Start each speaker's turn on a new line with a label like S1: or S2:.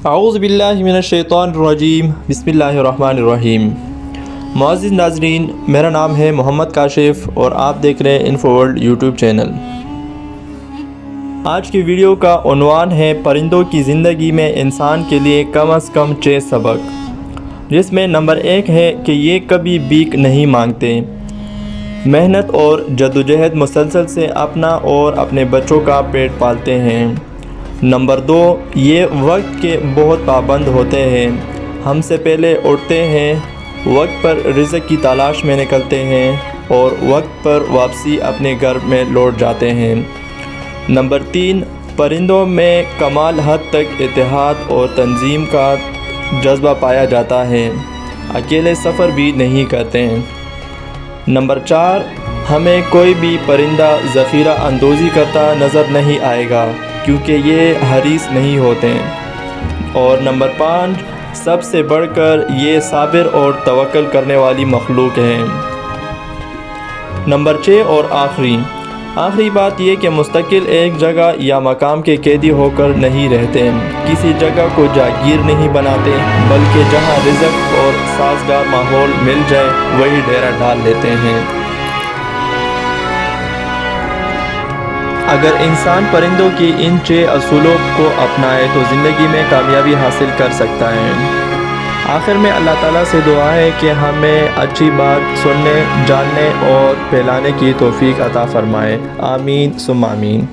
S1: اعوذ باللہ من الشیطان الرجیم بسم اللہ الرحمن الرحیم۔ معزز ناظرین، میرا نام ہے محمد کاشف اور آپ دیکھ رہے ہیں انفو ورلڈ یوٹیوب چینل۔ آج کی ویڈیو کا عنوان ہے پرندوں کی زندگی میں انسان کے لیے کم از کم 6 سبق، جس میں نمبر 1 ہے کہ یہ کبھی بھیک نہیں مانگتے، محنت اور جدوجہد مسلسل سے اپنا اور اپنے بچوں کا پیٹ پالتے ہیں۔ نمبر 2، یہ وقت کے بہت پابند ہوتے ہیں، ہم سے پہلے اٹھتے ہیں، وقت پر رزق کی تلاش میں نکلتے ہیں اور وقت پر واپسی اپنے گھر میں لوٹ جاتے ہیں۔ نمبر 3، پرندوں میں کمال حد تک اتحاد اور تنظیم کا جذبہ پایا جاتا ہے، اکیلے سفر بھی نہیں کرتے ہیں۔ نمبر 4، ہمیں کوئی بھی پرندہ ذخیرہ اندوزی کرتا نظر نہیں آئے گا کیونکہ یہ حریص نہیں ہوتے۔ اور نمبر 5، سب سے بڑھ کر یہ صابر اور توکل کرنے والی مخلوق ہے۔ نمبر 6 اور آخری بات یہ کہ مستقل ایک جگہ یا مقام کے قیدی ہو کر نہیں رہتے، کسی جگہ کو جاگیر نہیں بناتے، بلکہ جہاں رزق اور سازگار ماحول مل جائے وہی ڈیرا ڈال لیتے ہیں۔ اگر انسان پرندوں کی ان 6 اصولوں کو اپنائے تو زندگی میں کامیابی حاصل کر سکتا ہے۔ آخر میں اللہ تعالیٰ سے دعا ہے کہ ہمیں اچھی بات سننے، جاننے اور پھیلانے کی توفیق عطا فرمائے۔ آمین ثم آمین۔